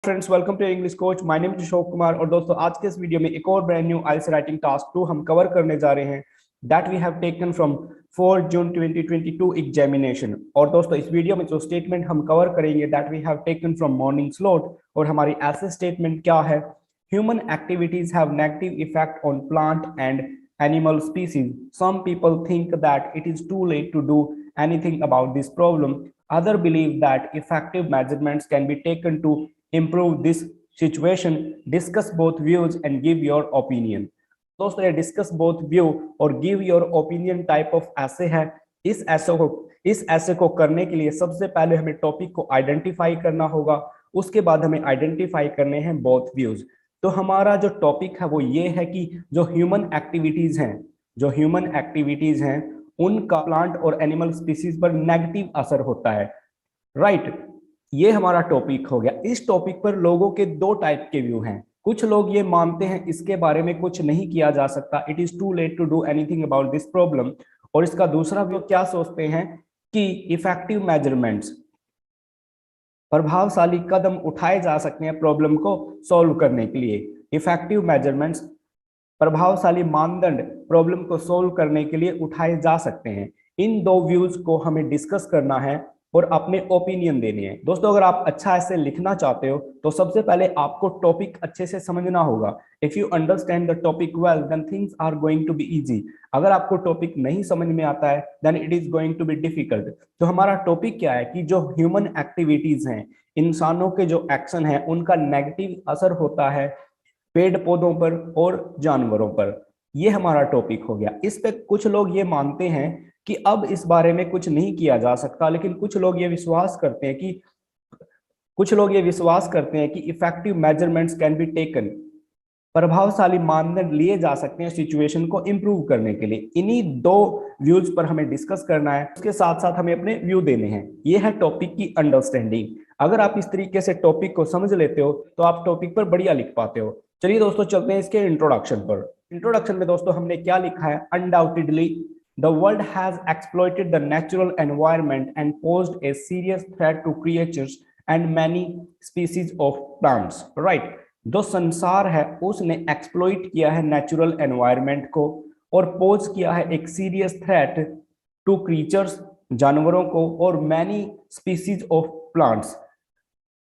Friends, welcome to English coach. My name is Ashok Kumar. और दोस्तों, आज के इस वीडियो में एक और brand new IELTS writing task 2 हम कवर करने जा रहे हैं that we have taken from 4 June 2022 examination. और दोस्तों, इस वीडियो में जो स्टेटमेंट हम कवर करेंगे that we have taken from morning slot. और हमारी ऐसे स्टेटमेंट क्या है? Human activities have negative effect on plant and animal species. Some people think that it is too late to do anything about this problem. Others believe that effective measurements can be taken to improve this situation. Discuss both views and give your opinion. दोस्तों, ये discuss both view और give your opinion type of ऐसे है। इस ऐसे को करने के लिए सबसे पहले हमें टॉपिक को आइडेंटिफाई करना होगा। उसके बाद हमें आइडेंटिफाई करने हैं बोथ व्यूज। तो हमारा जो टॉपिक है वो ये है कि जो ह्यूमन एक्टिविटीज हैं उनका प्लांट और एनिमल स्पीसीज पर नेगेटिव असर होता है। राइट, ये हमारा टॉपिक हो गया। इस टॉपिक पर लोगों के दो टाइप के व्यू हैं। कुछ लोग ये मानते हैं इसके बारे में कुछ नहीं किया जा सकता, it is too late to do anything about this problem. और इसका दूसरा व्यू क्या सोचते हैं कि इफेक्टिव मेजरमेंट्स, प्रभावशाली कदम उठाए जा सकते हैं प्रॉब्लम को सॉल्व करने के लिए। इफेक्टिव मेजरमेंट्स, प्रभावशाली मानदंड प्रॉब्लम को सॉल्व करने के लिए उठाए जा सकते हैं। इन दो व्यूज को हमें डिस्कस करना है और अपने ओपिनियन देने हैं। दोस्तों, अगर आप अच्छा ऐसे लिखना चाहते हो तो सबसे पहले आपको टॉपिक अच्छे से समझना होगा। If you understand the topic well then things are going to be easy. अगर आपको टॉपिक नहीं समझ में आता है then it is going to be difficult. तो हमारा टॉपिक क्या है कि जो ह्यूमन एक्टिविटीज हैं, इंसानों के जो एक्शन है उनका नेगेटिव असर होता है पेड़ पौधों पर और जानवरों पर। ये हमारा टॉपिक हो गया। इस पे कुछ लोग ये मानते हैं कि अब इस बारे में कुछ नहीं किया जा सकता, लेकिन कुछ लोग ये विश्वास करते हैं कि effective measurements can be taken, प्रभावशाली मानदंड लिए जा सकते हैं सिचुएशन को इंप्रूव करने के लिए। इन्हीं दो व्यूज पर हमें डिस्कस करना है, उसके साथ साथ हमें अपने व्यू देने हैं। ये है टॉपिक की अंडरस्टैंडिंग। अगर आप इस तरीके से टॉपिक को समझ लेते हो तो आप टॉपिक पर बढ़िया लिख पाते हो। चलिए दोस्तों, चलते हैं इसके इंट्रोडक्शन पर। इंट्रोडक्शन में दोस्तों हमने क्या लिखा है? Undoubtedly the world has exploited the natural environment and posed a serious threat to creatures and many species of plants. Right, जो संसार है उसने एक्सप्लॉइट किया है नेचुरल एनवायरनमेंट को और पोज किया है एक सीरियस थ्रेट टू क्रीचर्स, जानवरों को, और मैनी स्पीसीज ऑफ प्लांट्स,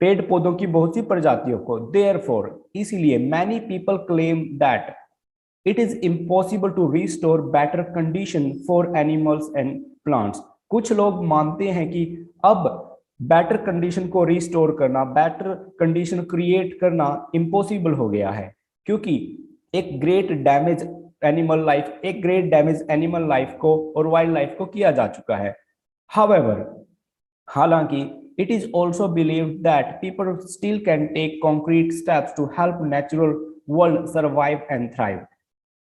पेड़ पौधों की बहुत सी प्रजातियों को। देयरफॉर, इसलिए many people claim that it is impossible to restore better condition for animals and plants. कुछ लोग मानते हैं कि अब बेटर कंडीशन को रिस्टोर करना, बेटर कंडीशन क्रिएट करना इम्पॉसिबल हो गया है, क्योंकि एक ग्रेट डैमेज एनिमल लाइफ को और वाइल्ड लाइफ को किया जा चुका है। However, हालांकि it is also believed that people still can take concrete steps to help natural world survive and thrive.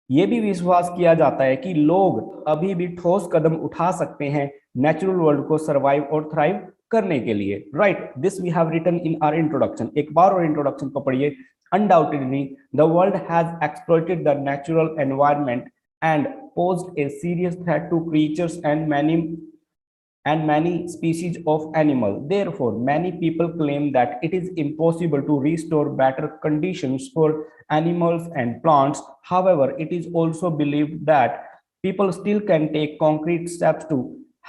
ये भी विश्वास किया जाता है कि लोग अभी भी ठोस कदम उठा सकते हैं नेचुरल वर्ल्ड को सरवाइव और थ्राइव करने के लिए। Right, this we have written in our introduction. एक बार और इंट्रोडक्शन को पढ़िए। Undoubtedly the world has exploited the natural environment and posed a serious threat to creatures and many species of animal. Therefore, many people claim that it is impossible to restore better conditions for animals and plants. However, it is also believed that people still can take concrete steps to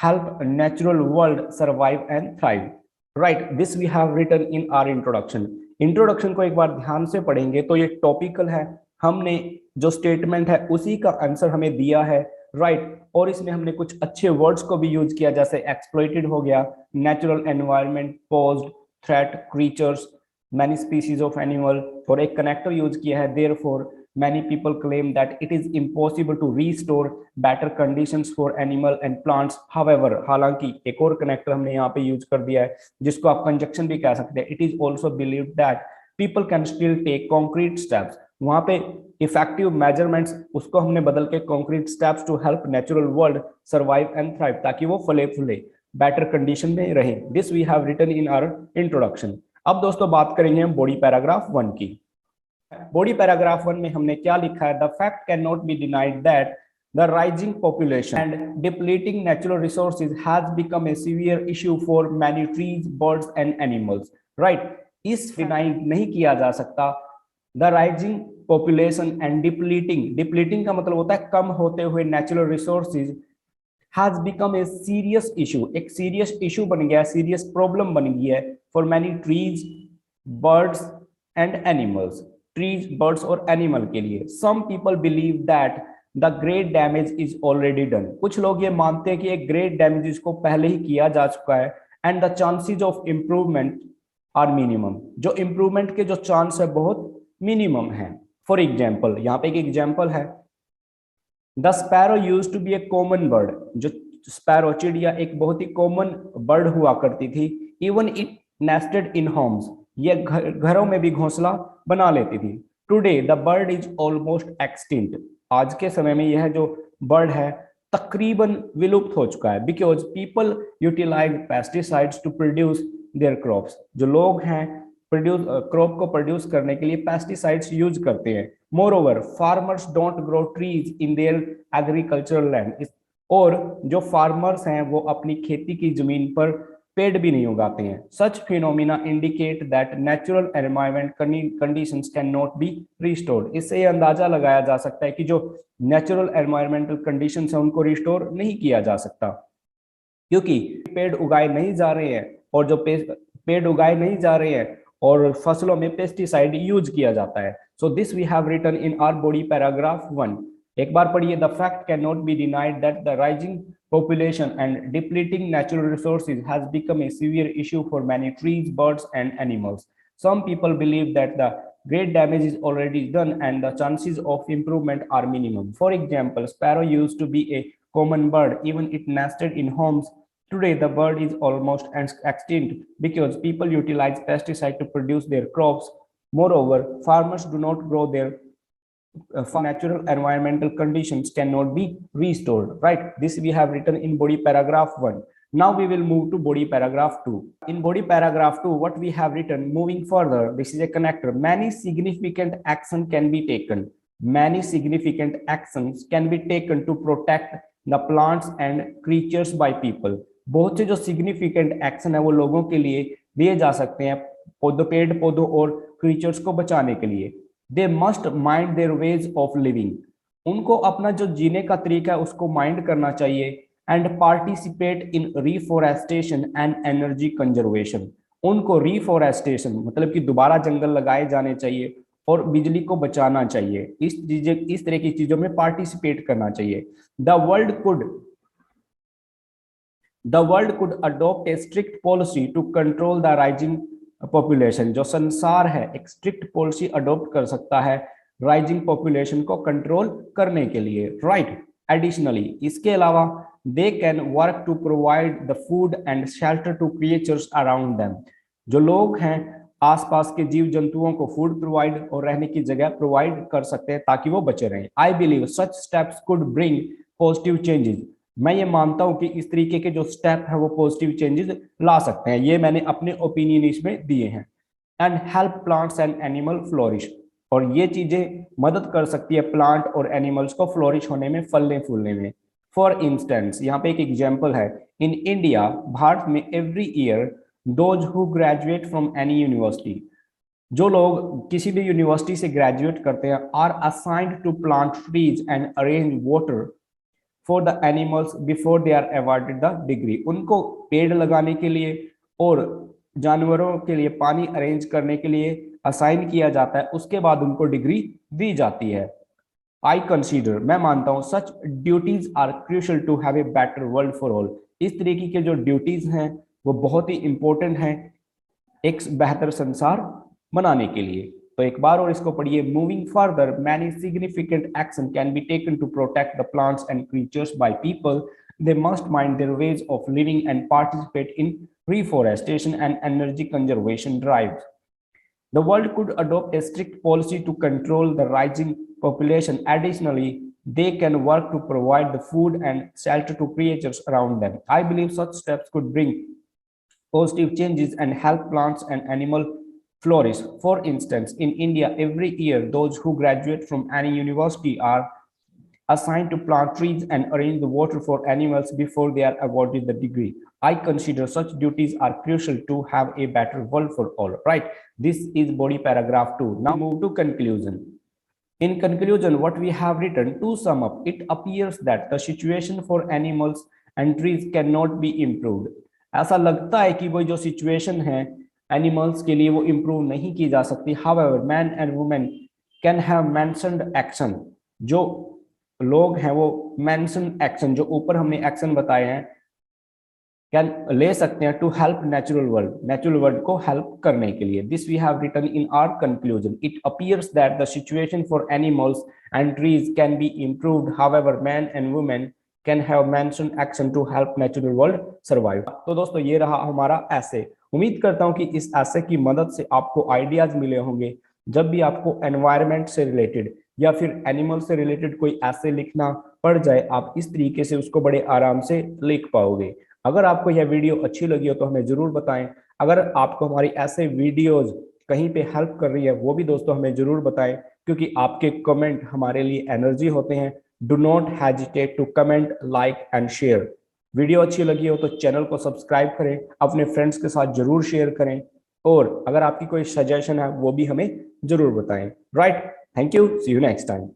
help natural world survive and thrive. Right, this we have written in our introduction. Introduction को एक बार ध्यान से पढ़ेंगे तो ये topical है। हमने जो स्टेटमेंट है उसी का आंसर हमें दिया है। राइट, और इसमें हमने कुछ अच्छे वर्ड्स को भी यूज किया, जैसे एक्सप्लॉइटेड हो गया, natural environment, posed, threat, creatures, many species of animal, और एक कनेक्टर यूज किया है therefore many people claim that it is impossible to restore better conditions for animal and plants. However, हालांकि एक और कनेक्टर हमने यहाँ पे यूज कर दिया है जिसको आप कंजक्शन भी कह सकते हैं। It is also believed that people can still take concrete steps. वहां पे इफेक्टिव मेजरमेंट्स, उसको हमने बदल के concrete steps to help natural world survive and thrive, ताकि वो फले फूले बेटर कंडीशन में रहे। This we have written in our introduction. अब दोस्तों बात करेंगे हम बॉडी पैराग्राफ 1 की। बॉडी पैराग्राफ 1 में हमने क्या लिखा है? The fact can not be denied that the rising population and depleting natural resources has become a severe issue for many trees, birds and animals. Right, इस डिनाई नहीं किया जा सकता। The rising population and depleting का मतलब होता है कम होते हुए natural resources has become a serious issue, एक serious issue बन गया, serious problem बन गई है for many trees, birds and animals, trees, birds और animal के लिए। Some people believe that the great damage is already done, कुछ लोग ये मानते हैं कि एक great damage इसको पहले ही किया जा चुका है and the chances of improvement are minimum, जो improvement के जो chance है बहुत minimum है। For example, यहाँ पे एक example है, the sparrow used to be a common bird, जो स्पैरो चिड़िया एक बहुत ही कॉमन बर्ड हुआ करती थी। Even it nested in homes, ये घरों में भी घोंसला बना लेती थी। Today the bird is almost extinct, आज के समय में यह जो बर्ड है तकरीबन विलुप्त हो चुका है। Because people utilize pesticides to produce their crops, जो लोग हैं प्रोड्यूस क्रॉप को प्रोड्यूस करने के लिए पेस्टिसाइड्स यूज करते हैं। More farmers don't grow trees in their agricultural land, और जो फार्मर्स हैं वो अपनी खेती की जमीन पर पेड़ भी नहीं उगाते हैं। Such phenomena indicate that natural environment conditions can not be restored, इससे ये अंदाजा लगाया जा सकता है कि जो नेचुरल एनवायरमेंटल कंडीशंस हैं उनको रिस्टोर नहीं किया जा सकता, क्योंकि पेड़ उगाए नहीं जा रहे हैं, और जो पेड़ उगाए नहीं जा रहे हैं और फसलों में पेस्टिसाइड यूज किया जाता है। So this we have written in our body paragraph 1। एक बार पढ़िए, the fact can not be denied that the rising population and depleting natural resources has become a severe issue for many trees, birds and animals. Some people believe that the great damage is already done and the chances of improvement are minimum. For example, sparrow used to be a common bird, even it nested in homes. Today, the bird is almost extinct because people utilize pesticide to produce their crops. Moreover, farmers do not grow their natural environmental conditions cannot be restored, right? This we have written in body paragraph 1. Now we will move to body paragraph 2. In body paragraph 2, what we have written, moving further, this is a connector. Many significant action can be taken. Many significant actions can be taken to protect the plants and creatures by people. बहुत से जो significant action है वो लोगों के लिए लिए जा सकते हैं पेड़ पौधों और creatures को बचाने के लिए। They must mind their ways of living. उनको अपना जो जीने का तरीका है उसको माइंड करना चाहिए। And participate in reforestation and energy conservation, उनको रिफॉरेस्टेशन मतलब कि दोबारा जंगल लगाए जाने चाहिए और बिजली को बचाना चाहिए। इस तरह की चीजों में पार्टिसिपेट करना चाहिए। The world could adopt a strict policy to control the rising population, जो संसार है एक स्ट्रिक्ट पॉलिसी अडॉप्ट कर सकता है राइजिंग पॉपुलेशन को कंट्रोल करने के लिए, राइट। एडिशनली, इसके अलावा they can work to provide the food and shelter to creatures around them, जो लोग हैं आसपास के जीव जंतुओं को फूड प्रोवाइड और रहने की जगह प्रोवाइड कर सकते हैं ताकि वो बचे रहें। I believe such steps could bring positive changes, मैं ये मानता हूं कि इस तरीके के जो स्टेप है वो पॉजिटिव चेंजेस ला सकते हैं। ये मैंने अपने ओपिनियन इसमें दिए हैं। And help plants and animal flourish, और ये चीजें मदद कर सकती है प्लांट और एनिमल्स को फ्लोरिश होने में, फलने फूलने में। फॉर इंस्टेंस, यहाँ पे एक एग्जाम्पल है, इन इंडिया, भारत में, every year those who graduate from any university, जो लोग किसी भी यूनिवर्सिटी से ग्रेजुएट करते हैं, are assigned to plant trees and arrange water for the animals before they are awarded the degree, उनको पेड़ लगाने के लिए और जानवरों के लिए पानी अरेंज करने के लिए असाइन किया जाता है, उसके बाद उनको डिग्री दी जाती है। आई कंसीडर, मैं मानता हूं, such duties are crucial to have a better world for all, इस तरीके के जो ड्यूटीज हैं वो बहुत ही इंपॉर्टेंट हैं एक बेहतर संसार बनाने के लिए। तो एक बार और इसको पढ़िए, moving further, many significant action can be taken to protect the plants and creatures by people, they must mind their ways of living and participate in reforestation and energy conservation drives. The world could adopt a strict policy to control the rising population. Additionally, they can work to provide the food and shelter to creatures around them. I believe such steps could bring positive changes and help plants and animals flourish. For instance, in India, every year, those who graduate from any university are assigned to plant trees and arrange the water for animals before they are awarded the degree. I consider such duties are crucial to have a better world for all. Right? This is body paragraph 2. Now move to conclusion. In conclusion, what we have written, to sum up, it appears that the situation for animals and trees cannot be improved. ऐसा लगता है कि वो जो situation है animals के लिए वो इम्प्रूव नहीं की जा सकती. However, man and women can have mentioned action. जो लोग हैं वो mentioned action, जो ऊपर हमने एक्शन बताए हैं, कैन ले सकते हैं टू हेल्प नेचुरल वर्ल्ड को हेल्प करने के लिए. This we have written in our conclusion. It appears that the situation for animals and trees can be improved. However man and women can have mentioned action to help natural world survive. तो दोस्तों ये रहा हमारा ऐसे. उम्मीद करता हूं कि इस ऐसे की मदद से आपको आइडियाज मिले होंगे. जब भी आपको एनवायरमेंट से रिलेटेड या फिर एनिमल से रिलेटेड कोई ऐसे लिखना पड़ जाए, आप इस तरीके से उसको बड़े आराम से लिख पाओगे. अगर आपको यह वीडियो अच्छी लगी हो तो हमें जरूर बताएं. अगर आपको हमारी ऐसे वीडियोस कहीं पे हेल्प कर रही है वो भी दोस्तों हमें जरूर बताएं, क्योंकि आपके कमेंट हमारे लिए एनर्जी होते हैं. Do not hesitate to comment, like and share. Video अच्छी लगी हो तो चैनल को सब्सक्राइब करें, अपने फ्रेंड्स के साथ जरूर शेयर करें, और अगर आपकी कोई सजेशन है वो भी हमें जरूर बताएं. Right? Thank you. See you next time.